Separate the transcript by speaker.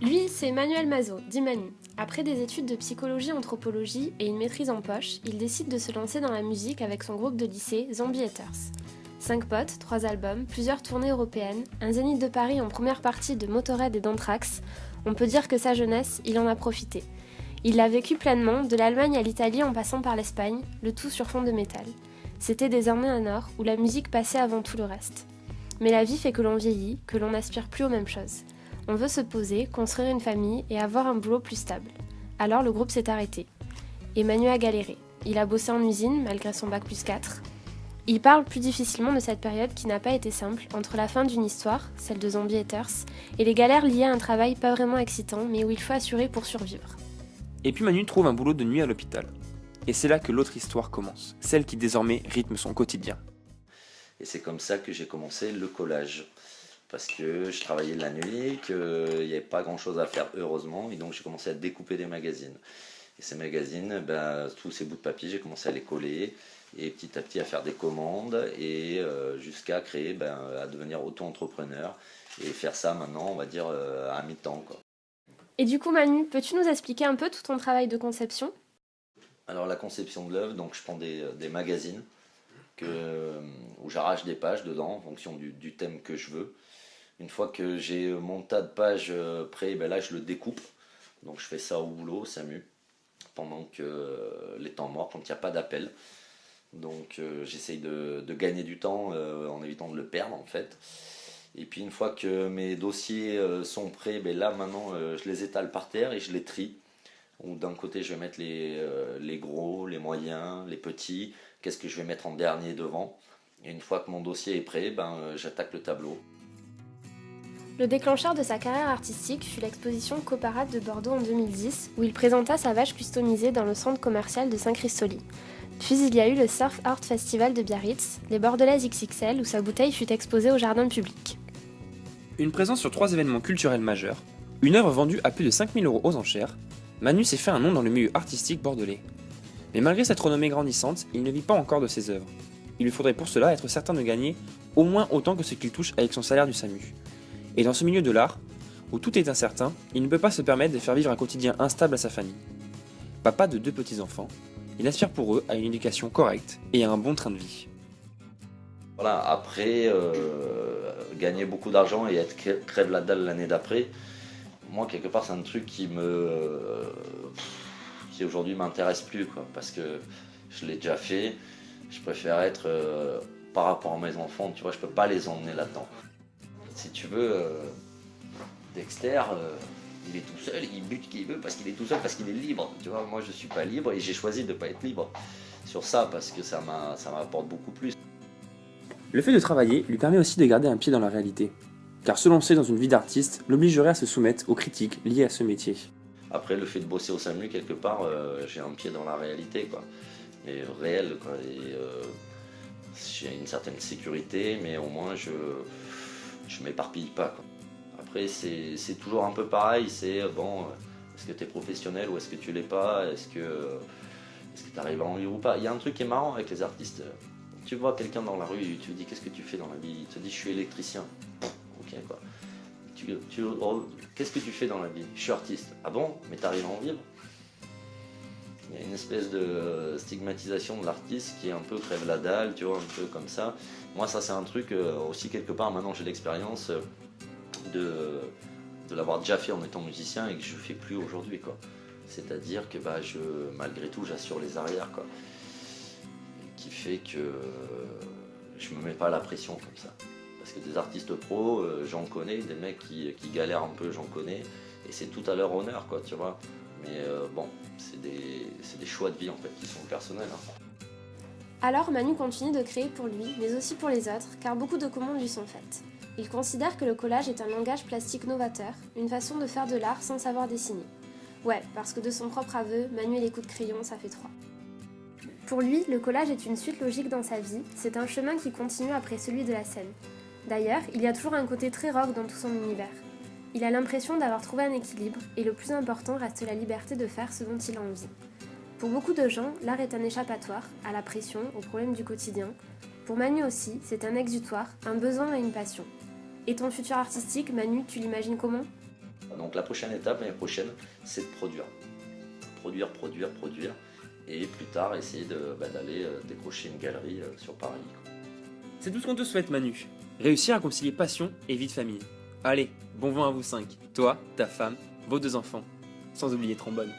Speaker 1: Lui, c'est Manuel Mazo, dit Manu. Après des études de psychologie-anthropologie et une maîtrise en poche, il décide de se lancer dans la musique avec son groupe de lycée Zombie Haters. 5 potes, 3 albums, plusieurs tournées européennes, un zénith de Paris en première partie de Motörhead et d'Anthrax, on peut dire que sa jeunesse, il en a profité. Il l'a vécu pleinement, de l'Allemagne à l'Italie en passant par l'Espagne, le tout sur fond de métal. C'était désormais un or où la musique passait avant tout le reste. Mais la vie fait que l'on vieillit, que l'on n'aspire plus aux mêmes choses. On veut se poser, construire une famille et avoir un boulot plus stable. Alors le groupe s'est arrêté. Et Manu a galéré. Il a bossé en usine, malgré son bac plus 4. Il parle plus difficilement de cette période qui n'a pas été simple, entre la fin d'une histoire, celle de Zombie Haters, et les galères liées à un travail pas vraiment excitant, mais où il faut assurer pour survivre.
Speaker 2: Et puis Manu trouve un boulot de nuit à l'hôpital. Et c'est là que l'autre histoire commence, celle qui désormais rythme son quotidien.
Speaker 3: Et c'est comme ça que j'ai commencé le collage. Parce que je travaillais la nuit, qu'il n'y avait pas grand chose à faire heureusement, et donc j'ai commencé à découper des magazines. Et ces magazines, tous ces bouts de papier, j'ai commencé à les coller, et petit à petit à faire des commandes, et jusqu'à créer, à devenir auto-entrepreneur, et faire ça maintenant, on va dire, à mi-temps, quoi.
Speaker 1: Et du coup Manu, peux-tu nous expliquer un peu tout ton travail de conception ?
Speaker 3: Alors la conception de l'œuvre, donc je prends des magazines, où j'arrache des pages dedans, en fonction du thème que je veux. Une fois que j'ai mon tas de pages prêt, là je le découpe. Donc je fais ça au boulot, au SAMU, pendant que les temps morts, quand il n'y a pas d'appel. Donc j'essaye de gagner du temps en évitant de le perdre en fait. Et puis une fois que mes dossiers sont prêts, là maintenant je les étale par terre et je les trie. Où d'un côté je vais mettre les gros, les moyens, les petits. Qu'est-ce que je vais mettre en dernier devant. Et une fois que mon dossier est prêt, j'attaque le tableau.
Speaker 1: Le déclencheur de sa carrière artistique fut l'exposition Coparade de Bordeaux en 2010, où il présenta sa vache customisée dans le centre commercial de Saint-Christoli. Puis il y a eu le Surf Art Festival de Biarritz, les Bordelaises XXL, où sa bouteille fut exposée au jardin public.
Speaker 2: Une présence sur 3 événements culturels majeurs, une œuvre vendue à plus de 5 000 € aux enchères, Manu s'est fait un nom dans le milieu artistique bordelais. Mais malgré cette renommée grandissante, il ne vit pas encore de ses œuvres. Il lui faudrait pour cela être certain de gagner au moins autant que ce qu'il touche avec son salaire du SAMU. Et dans ce milieu de l'art, où tout est incertain, il ne peut pas se permettre de faire vivre un quotidien instable à sa famille. Papa de 2 petits-enfants, il aspire pour eux à une éducation correcte et à un bon train de vie.
Speaker 3: Voilà, après, gagner beaucoup d'argent et être crève la dalle l'année d'après, moi quelque part c'est un truc qui aujourd'hui m'intéresse plus, quoi, parce que je l'ai déjà fait. Je préfère être par rapport à mes enfants, tu vois, je peux pas les emmener là-dedans. Si tu veux, Dexter, il est tout seul, il bute qui il veut parce qu'il est tout seul, parce qu'il est libre. Tu vois, moi je suis pas libre et j'ai choisi de pas être libre sur ça parce que ça m'apporte beaucoup plus.
Speaker 2: Le fait de travailler lui permet aussi de garder un pied dans la réalité, car se lancer dans une vie d'artiste l'obligerait à se soumettre aux critiques liées à ce métier.
Speaker 3: Après, le fait de bosser au SAMU, quelque part, j'ai un pied dans la réalité, quoi. Et réel, quoi. Et j'ai une certaine sécurité, mais au moins je m'éparpille pas, quoi. Après, c'est toujours un peu pareil, c'est est-ce que tu es professionnel ou est-ce que tu l'es pas, est-ce que tu arrives à en vivre ou pas. Il y a un truc qui est marrant avec les artistes. Tu vois quelqu'un dans la rue, tu lui dis qu'est-ce que tu fais dans la vie, il te dit je suis électricien. Ok, quoi. Qu'est-ce que tu fais dans la vie? Je suis artiste. Ah bon? Mais t'arrives à en vivre? Il y a une espèce de stigmatisation de l'artiste qui est un peu crève la dalle, tu vois, un peu comme ça. Moi, ça c'est un truc aussi quelque part, maintenant j'ai l'expérience de l'avoir déjà fait en étant musicien et que je fais plus aujourd'hui, quoi. C'est-à-dire que malgré tout j'assure les arrières, quoi. Qui fait que je me mets pas la pression comme ça. Parce que des artistes pros, j'en connais, des mecs qui galèrent un peu, j'en connais, et c'est tout à leur honneur, quoi, tu vois. Mais c'est des choix de vie en fait qui sont personnels, hein.
Speaker 1: Alors Manu continue de créer pour lui, mais aussi pour les autres, car beaucoup de commandes lui sont faites. Il considère que le collage est un langage plastique novateur, une façon de faire de l'art sans savoir dessiner. Ouais, parce que de son propre aveu, Manu et les coups de crayon, ça fait 3. Pour lui, le collage est une suite logique dans sa vie, c'est un chemin qui continue après celui de la scène. D'ailleurs, il y a toujours un côté très rock dans tout son univers. Il a l'impression d'avoir trouvé un équilibre, et le plus important reste la liberté de faire ce dont il a envie. Pour beaucoup de gens, l'art est un échappatoire, à la pression, aux problèmes du quotidien. Pour Manu aussi, c'est un exutoire, un besoin et une passion. Et ton futur artistique, Manu, tu l'imagines comment ?
Speaker 3: Donc la prochaine étape, l'année prochaine, c'est de produire. Produire. Et plus tard, essayer d'aller décrocher une galerie sur Paris.
Speaker 2: C'est tout ce qu'on te souhaite, Manu. Réussir à concilier passion et vie de famille. Allez, bon vent à vous 5. Toi, ta femme, vos 2 enfants. Sans oublier Trombone.